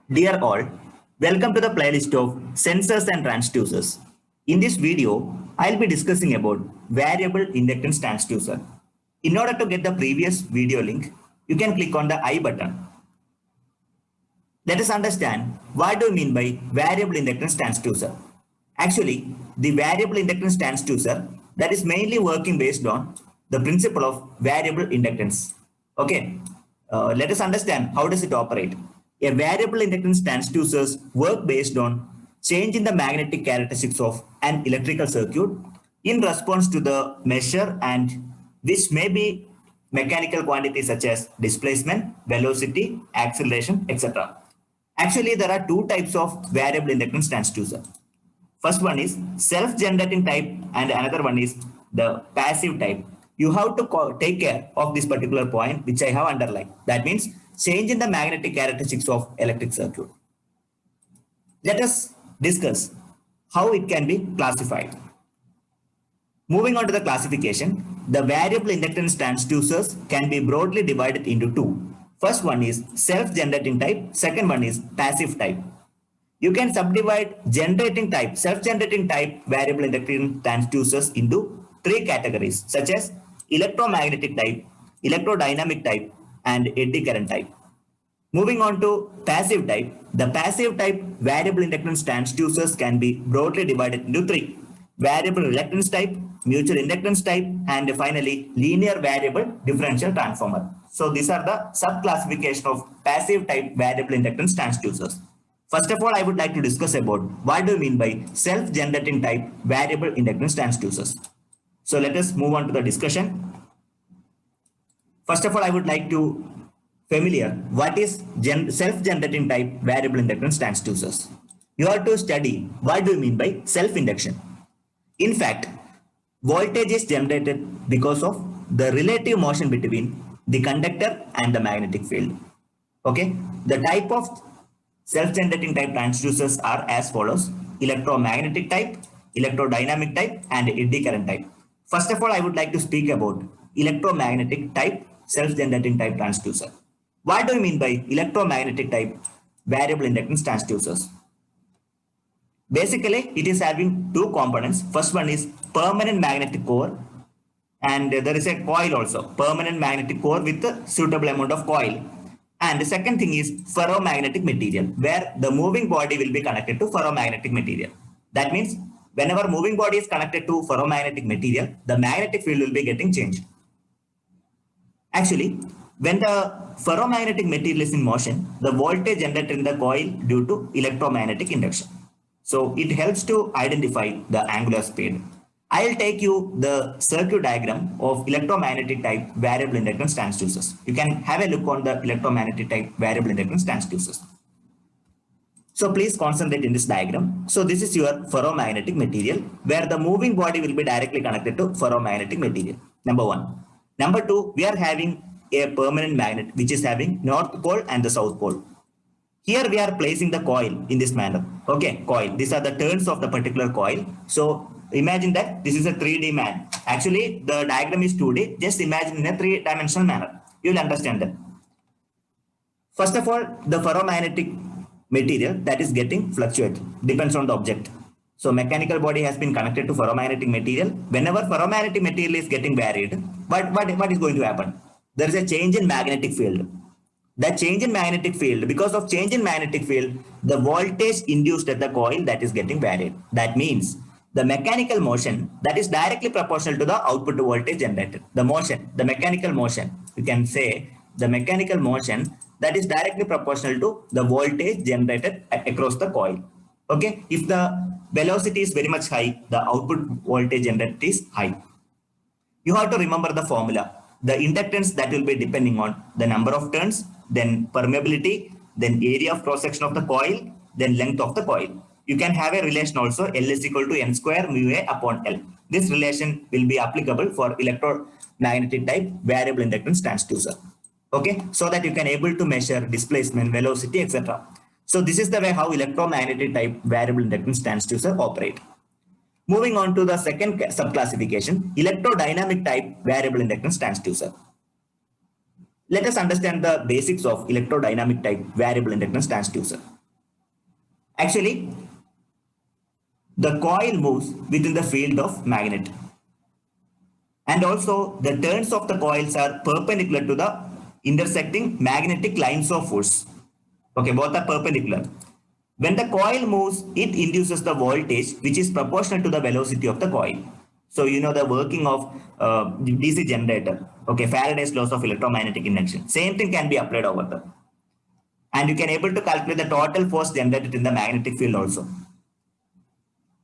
Dear all, welcome to the playlist of sensors and transducers. In this video, I'll be discussing about variable inductance transducer. In order to get the previous video link, you can click on the I button. Let us understand what do you mean by variable inductance transducer. Actually, the variable inductance transducer that is mainly working based on the principle of variable inductance. Okay, let us understand how does it operate. A variable inductance transducers work based on change in the magnetic characteristics of an electrical circuit in response to the measure and which may be mechanical quantities such as displacement, velocity, acceleration, etc. Actually, there are two types of variable inductance transducer. First one is self-generating type and another one is the passive type. You have to take care of this particular point which I have underlined. That means change in the magnetic characteristics of electric circuit. Let us discuss how it can be classified. Moving on to the classification, the variable inductance transducers can be broadly divided into two. First one is self-generating type, second one is passive type. You can subdivide generating type, self-generating type variable inductance transducers into three categories such as electromagnetic type, electrodynamic type, and eddy current type. Moving on to passive type, the passive type variable inductance transducers can be broadly divided into three: variable reluctance type, mutual inductance type, and finally linear variable differential transformer. So these are the sub-classification of passive type variable inductance transducers. First of all, I would like to discuss about what do you mean by self-generating type variable inductance transducers. So let us move on to the discussion. First of all, I would like to familiar what is self-generating type variable inductance transducers. You have to study what do you mean by self-induction. In fact, voltage is generated because of the relative motion between the conductor and the magnetic field. Okay, the type of self-generating type transducers are as follows: electromagnetic type, electrodynamic type, and eddy current type. First of all, I would like to speak about electromagnetic type self-generating type transducer. What do you mean by electromagnetic type variable inductance transducers? Basically, it is having two components. First one is permanent magnetic core, and there is a coil also, permanent magnetic core with a suitable amount of coil. And the second thing is ferromagnetic material, where the moving body will be connected to ferromagnetic material. That means whenever moving body is connected to ferromagnetic material, the magnetic field will be getting changed. Actually, when the ferromagnetic material is in motion, the voltage generated in the coil due to electromagnetic induction. So it helps to identify the angular speed. I'll take you the circuit diagram of electromagnetic type variable inductance transducers. You can have a look on the electromagnetic type variable inductance transducers. So please concentrate in this diagram. So this is your ferromagnetic material where the moving body will be directly connected to ferromagnetic material. Number one. Number two, we are having a permanent magnet which is having north pole and the south pole. Here we are placing the coil in this manner. Okay, coil. These are the turns of the particular coil. So imagine that this is a 3D man. Actually, the diagram is 2D. Just imagine in a 3-dimensional manner. You will understand that. First of all, the ferromagnetic material that is getting fluctuated depends on the object. So mechanical body has been connected to ferromagnetic material. Whenever ferromagnetic material is getting varied, what is going to happen? There is a change in magnetic field. That change in magnetic field, because of change in magnetic field, the voltage induced at the coil that is getting varied. That means the mechanical motion that is directly proportional to the output voltage generated. The motion, the mechanical motion, you can say the mechanical motion that is directly proportional to the voltage generated across the coil. Okay, if the velocity is very much high, the output voltage generated is high. You have to remember the formula. The inductance that will be depending on the number of turns, then permeability, then area of cross section of the coil, then length of the coil. You can have a relation also, L is equal to N square mu A upon L. This relation will be applicable for electromagnetic type variable inductance transducer. Okay, so that you can able to measure displacement, velocity, etc. So this is the way how electromagnetic type variable inductance transducer operate. Moving on to the second subclassification, electrodynamic type variable inductance transducer. Let us understand the basics of electrodynamic type variable inductance transducer. Actually, the coil moves within the field of magnet. And also the turns of the coils are perpendicular to the intersecting magnetic lines of force. Okay, both are perpendicular. When the coil moves, it induces the voltage which is proportional to the velocity of the coil. So you know the working of DC generator. Okay, Faraday's laws of electromagnetic induction. Same thing can be applied over there. And you can able to calculate the total force generated in the magnetic field also.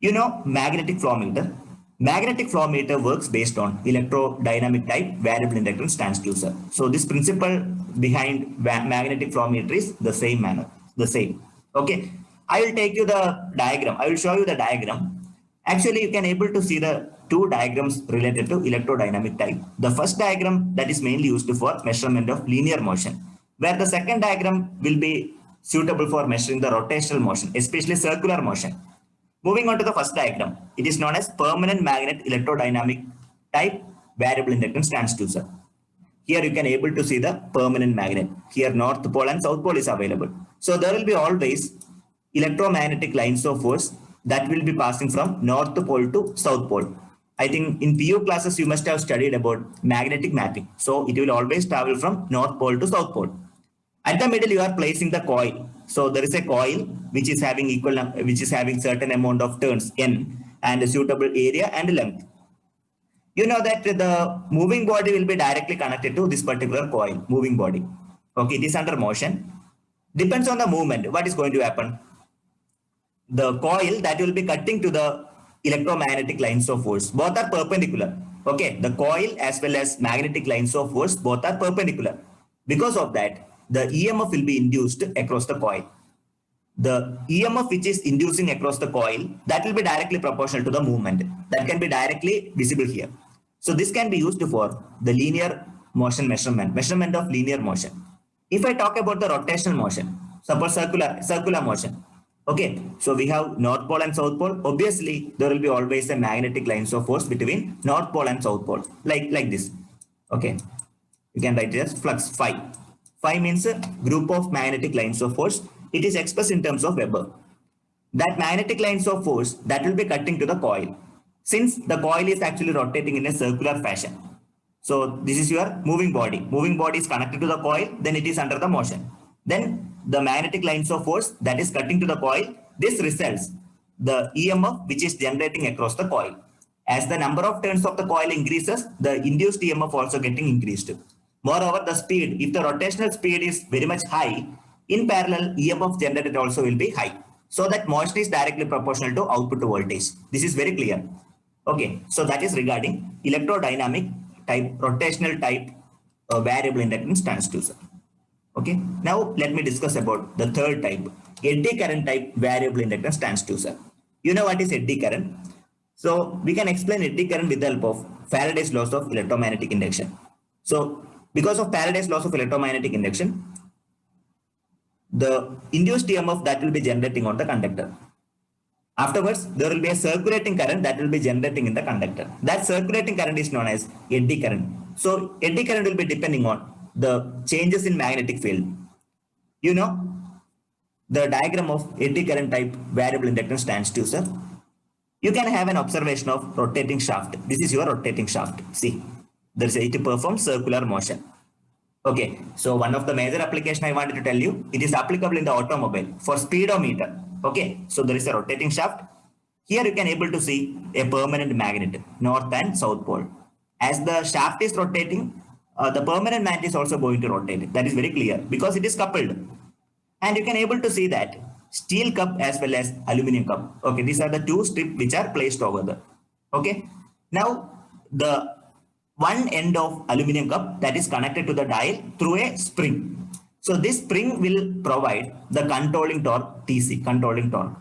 You know magnetic flow meter. Magnetic flow meter works based on electrodynamic type variable inductance transducer. So this principle behind magnetic flow meter is the same manner, the same. Okay, I will take you the diagram. I will show you the diagram. Actually, you can able to see the two diagrams related to electrodynamic type. The first diagram that is mainly used for measurement of linear motion, where the second diagram will be suitable for measuring the rotational motion, especially circular motion. Moving on to the first diagram, it is known as permanent magnet electrodynamic type variable inductance transducer. Here you can able to see the permanent magnet. Here north pole and south pole is available. So there will be always electromagnetic lines of force that will be passing from north pole to south pole. I think in PU classes you must have studied about magnetic mapping. So it will always travel from north pole to south pole. At the middle, you are placing the coil. So there is a coil which is having which is having certain amount of turns n and a suitable area and length. You know that the moving body will be directly connected to this particular coil, moving body. Okay, it is under motion. Depends on the movement. What is going to happen? The coil that will be cutting to the electromagnetic lines of force. Both are perpendicular. Okay, the coil as well as magnetic lines of force, both are perpendicular. Because of that, the EMF will be induced across the coil. The EMF which is inducing across the coil, that will be directly proportional to the movement. That can be directly visible here. So this can be used for the linear motion measurement of linear motion. If I talk about the rotational motion, suppose circular motion. Okay, so we have north pole and south pole. Obviously, there will be always a magnetic lines of force between north pole and south pole, like this. Okay, you can write it as flux phi. Phi means a group of magnetic lines of force. It is expressed in terms of Weber. That magnetic lines of force that will be cutting to the coil. Since the coil is actually rotating in a circular fashion. So this is your moving body. Moving body is connected to the coil, then it is under the motion. Then the magnetic lines of force that is cutting to the coil, this results the EMF which is generating across the coil. As the number of turns of the coil increases, the induced EMF also getting increased. Moreover, the speed, if the rotational speed is very much high, in parallel, EMF generated also will be high. So that motion is directly proportional to output voltage. This is very clear. Okay, so that is regarding electrodynamic type, rotational type variable inductance transducer. Okay, now let me discuss about the third type, eddy current type variable inductance transducer. You know what is eddy current? So we can explain eddy current with the help of Faraday's laws of electromagnetic induction. So because of Faraday's laws of electromagnetic induction, the induced EMF that will be generating on the conductor. Afterwards, there will be a circulating current that will be generating in the conductor. That circulating current is known as eddy current. So eddy current will be depending on the changes in magnetic field. You know, the diagram of eddy current type variable inductance transducer. You can have an observation of rotating shaft. This is your rotating shaft. See, there is it performs circular motion. Okay, so one of the major application I wanted to tell you, it is applicable in the automobile for speedometer. Okay, so there is a rotating shaft. Here you can able to see a permanent magnet, north and south pole. As the shaft is rotating, the permanent magnet is also going to rotate. That is very clear because it is coupled. And you can able to see that steel cup as well as aluminum cup. Okay, these are the two strips which are placed over there. Okay, now the one end of aluminum cup that is connected to the dial through a spring. So this spring will provide the controlling torque, TC, controlling torque.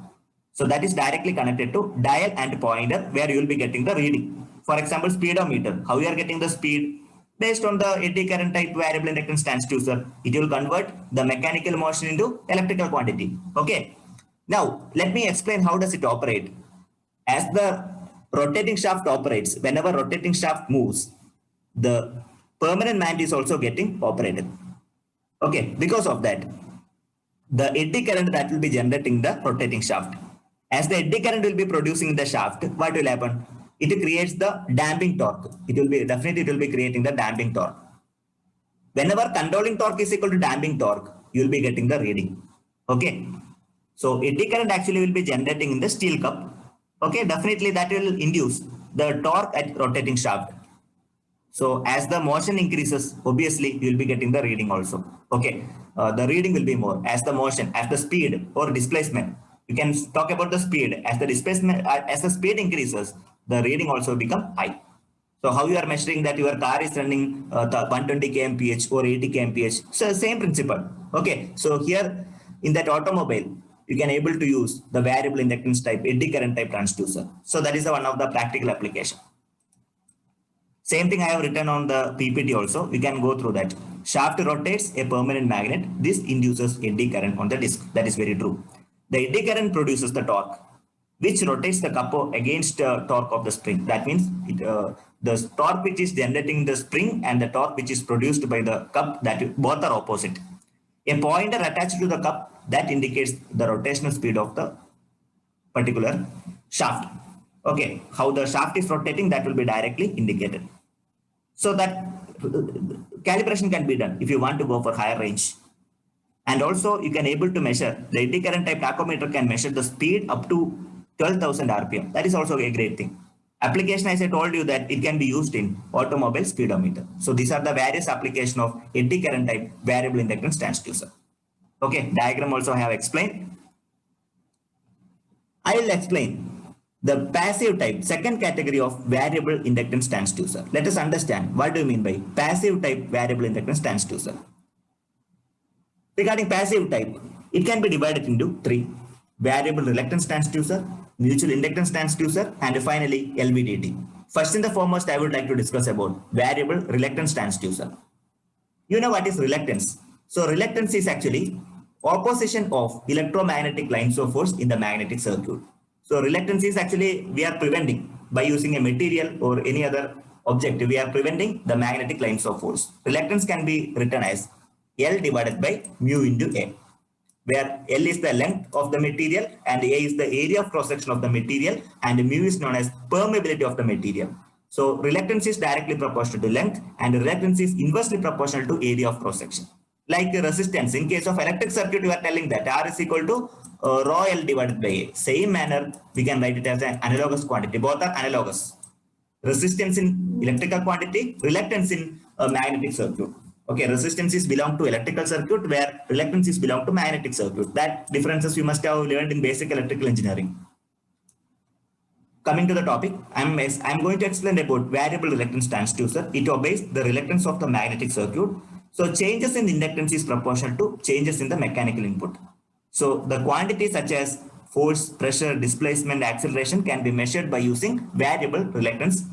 So that is directly connected to dial and pointer where you will be getting the reading. For example, speedometer, how you are getting the speed? Based on the eddy current type variable inductance transducer, it will convert the mechanical motion into electrical quantity. Okay. Now, let me explain how does it operate. As the rotating shaft operates, whenever rotating shaft moves, the permanent magnet is also getting operated. Okay, because of that, the eddy current that will be generating the rotating shaft. As the eddy current will be producing the shaft, what will happen? It creates the damping torque. It will be definitely it will be creating the damping torque. Whenever controlling torque is equal to damping torque, you will be getting the reading. Okay. So eddy current actually will be generating in the steel cup. Okay, definitely that will induce the torque at rotating shaft. So as the motion increases, obviously you will be getting the reading also. Okay, the reading will be more as the motion, as the speed or displacement. You can talk about the speed as the displacement, as the speed increases, the reading also become high. So how you are measuring that your car is running the 120 kmph or 80 kmph? So same principle. Okay, so here in that automobile, you can able to use the variable inductance type eddy current type transducer. So that is one of the practical application. Same thing I have written on the PPT also. We can go through that. Shaft rotates a permanent magnet. This induces eddy current on the disc. That is very true. The eddy current produces the torque, which rotates the cup against torque of the spring. That means the torque which is generating the spring and the torque which is produced by the cup, that both are opposite. A pointer attached to the cup that indicates the rotational speed of the particular shaft. Okay, how the shaft is rotating, that will be directly indicated. So that calibration can be done if you want to go for higher range. And also you can able to measure, the eddy current type tachometer can measure the speed up to 12,000 RPM. That is also a great thing. Application, as I told you, that it can be used in automobile speedometer. So these are the various application of eddy current type variable inductance transducer. Okay, diagram also I have explained. I will explain the passive type, second category of variable inductance transducer. Let us understand what do you mean by passive type variable inductance transducer. Regarding passive type, it can be divided into three: variable reluctance transducer, mutual inductance transducer, and finally LVDT. First and the foremost, I would like to discuss about variable reluctance transducer. You know what is reluctance? So reluctance is actually opposition of electromagnetic lines of force in the magnetic circuit. So reluctance is actually we are preventing by using a material or any other object. We are preventing the magnetic lines of force. Reluctance can be written as L divided by mu into A, where L is the length of the material and A is the area of cross section of the material, and mu is known as permeability of the material. So reluctance is directly proportional to length and reluctance is inversely proportional to area of cross section. Like resistance, in case of electric circuit, you are telling that R is equal to rho L divided by A. Same manner, we can write it as an analogous quantity. Both are analogous. Resistance in electrical quantity, reluctance in a magnetic circuit. Okay, resistance is belong to electrical circuit, where reluctance is belong to magnetic circuit. That differences you must have learned in basic electrical engineering. Coming to the topic, I'm going to explain about variable reluctance transducer. It obeys the reluctance of the magnetic circuit. So changes in the inductance is proportional to changes in the mechanical input. So the quantities such as force, pressure, displacement, acceleration can be measured by using variable reluctance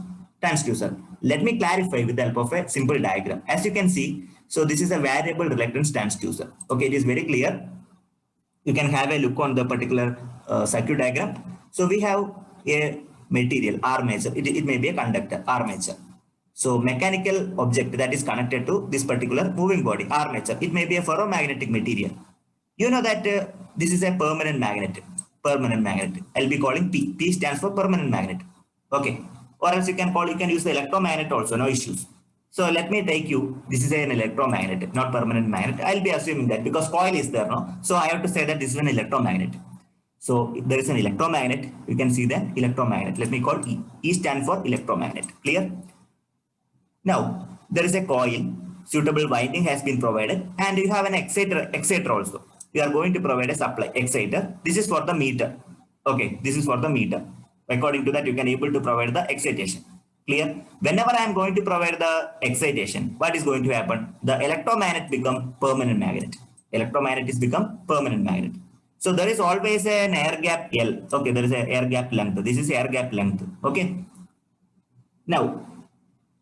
transducer. Let me clarify with the help of a simple diagram. As you can see, so this is a variable reluctance transducer. Okay, it is very clear. You can have a look on the particular circuit diagram. So we have a material, armature. It may be a conductor, armature. So mechanical object that is connected to this particular moving body, armature. It may be a ferromagnetic material. You know that this is a permanent magnet. Permanent magnet. I'll be calling P. P stands for permanent magnet. Okay. Or else you can use the electromagnet also, no issues. So let me take you, this is an electromagnet, not permanent magnet. I'll be assuming that because coil is there, no? So I have to say that this is an electromagnet. So if there is an electromagnet, you can see the electromagnet. Let me call E. E stands for electromagnet. Clear? Now, there is a coil, suitable winding has been provided, and you have an exciter also. You are going to provide a supply, exciter. This is for the meter. Okay, this is for the meter. According to that, you can able to provide the excitation. Clear? Whenever I am going to provide the excitation, what is going to happen? The electromagnet become permanent magnet. Electromagnet is become permanent magnet. So there is always an air gap L. Okay, there is an air gap length. This is air gap length. Okay. Now,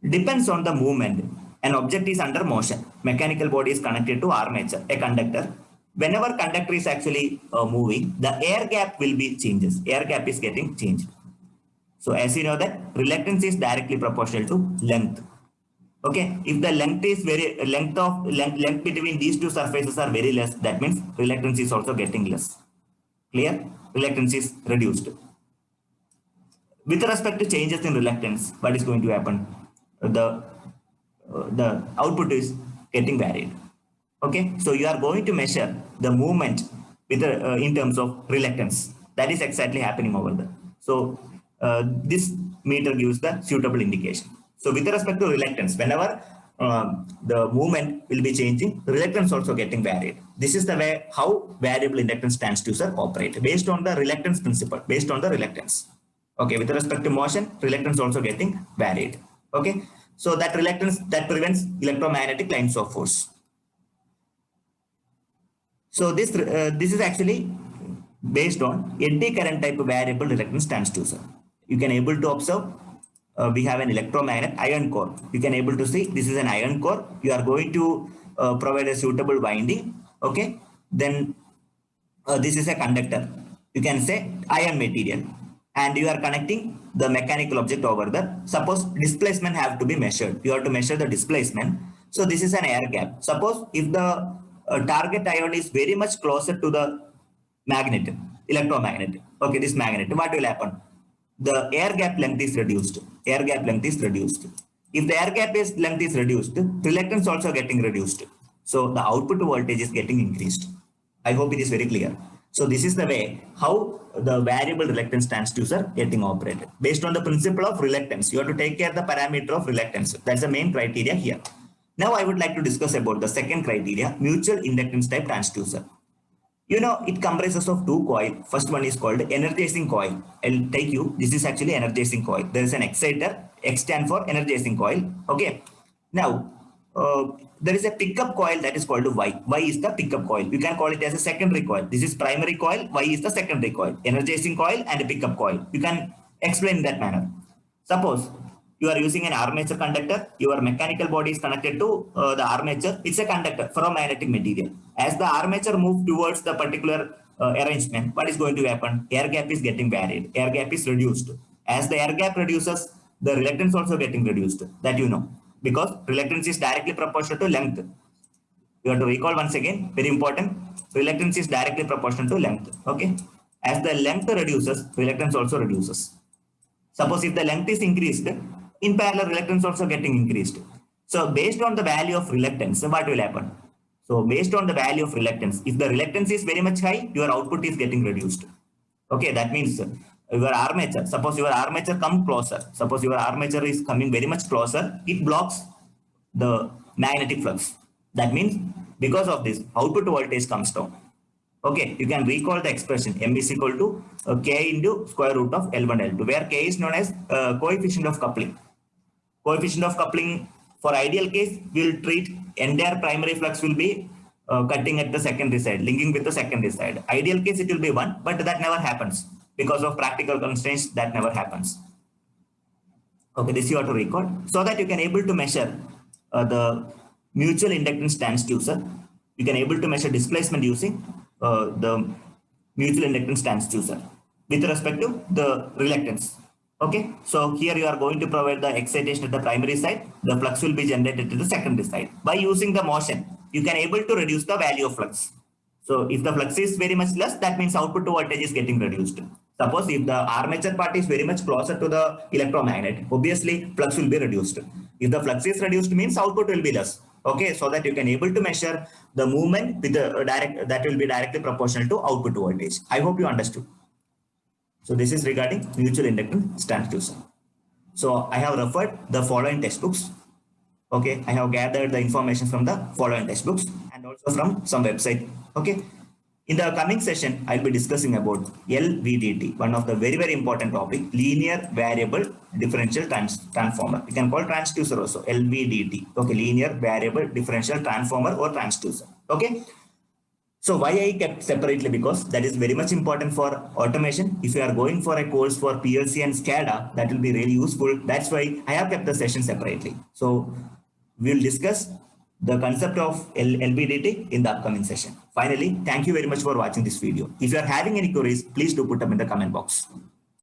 depends on the movement. An object is under motion. Mechanical body is connected to armature, a conductor. Whenever conductor is actually moving, the air gap will be changes. Air gap is getting changed. So as you know that reluctance is directly proportional to length. Okay, if the length is length between these two surfaces are very less, that means reluctance is also getting less. Clear? Reluctance is reduced. With respect to changes in reluctance, what is going to happen? The output is getting varied. Okay, so you are going to measure the movement with in terms of reluctance. That is exactly happening over there. So this meter gives the suitable indication. So with respect to reluctance, whenever the movement will be changing, reluctance also getting varied. This is the way how variable inductance transducer operate based on the reluctance principle, based on the reluctance. Okay, with respect to motion, reluctance also getting varied. Okay, so that reluctance that prevents electromagnetic lines of force. So this is actually based on eddy current type of variable reluctance transducer. You can able to observe we have an electromagnet iron core. You can able to see this is an iron core. You are going to provide a suitable winding. Okay, then this is a conductor. You can say iron material, and you are connecting the mechanical object over there. Suppose displacement have to be measured. You have to measure the displacement. So this is an air gap. Suppose if the target ion is very much closer to the magnet, electromagnet. Okay, this magnet. What will happen? The air gap length is reduced. Air gap length is reduced. If the air gap length is reduced, reluctance also getting reduced. So the output voltage is getting increased. I hope it is very clear. So this is the way how the variable reluctance transducer getting operated. Based on the principle of reluctance, you have to take care of the parameter of reluctance. That's the main criteria here. Now I would like to discuss about the second criteria, mutual inductance type transducer. You know, it comprises of two coils. First one is called energizing coil. I'll take you. This is actually energizing coil. There is an exciter. X stand for energizing coil. Okay. Now, there is a pickup coil that is called Y. Y is the pickup coil. You can call it as a secondary coil. This is primary coil. Y is the secondary coil. Energizing coil and a pickup coil. You can explain in that manner. Suppose you are using an armature conductor. Your mechanical body is connected to the armature. It's a conductor, ferromagnetic material. As the armature moves towards the particular arrangement, what is going to happen? Air gap is getting varied. Air gap is reduced. As the air gap reduces, the reluctance also getting reduced. That you know. Because reluctance is directly proportional to length. You have to recall once again, very important. Reluctance is directly proportional to length. Okay. As the length reduces, reluctance also reduces. Suppose if the length is increased, in parallel reluctance also getting increased. So based on the value of reluctance, what will happen? So based on the value of reluctance, if the reluctance is very much high, your output is getting reduced. Okay, that means your armature, suppose your armature come closer. Suppose your armature is coming very much closer, it blocks the magnetic flux. That means because of this, output voltage comes down. Okay, you can recall the expression M is equal to K into square root of L1 L2, where K is known as coefficient of coupling. Coefficient of coupling for ideal case, we will treat entire primary flux will be cutting at the secondary side, linking with the secondary side. Ideal case, it will be 1, but that never happens. Because of practical constraints, that never happens. Okay, this you have to record so that you can able to measure the mutual inductance transducer. You can able to measure displacement using the mutual inductance transducer with respect to the reluctance. Okay, so here you are going to provide the excitation at the primary side. The flux will be generated to the secondary side. By using the motion, you can able to reduce the value of flux. So if the flux is very much less, that means output to voltage is getting reduced. Suppose if the armature part is very much closer to the electromagnet, obviously flux will be reduced. If the flux is reduced, means output will be less. Okay, so that you can able to measure the movement with the that will be directly proportional to output voltage. I hope you understood. So this is regarding mutual inductance transducer. So I have referred the following textbooks. Okay, I have gathered the information from the following textbooks and also from some website. Okay, in the coming session, I'll be discussing about LVDT, one of the very, very important topic, linear variable differential transformer. You can call transducer also, LVDT. Okay, linear variable differential transformer or transducer. Okay. So why I kept separately? Because that is very much important for automation. If you are going for a course for PLC and SCADA, that will be really useful. That's why I have kept the session separately. So we'll discuss the concept of LVDT in the upcoming session. Finally, thank you very much for watching this video. If you are having any queries, please do put them in the comment box.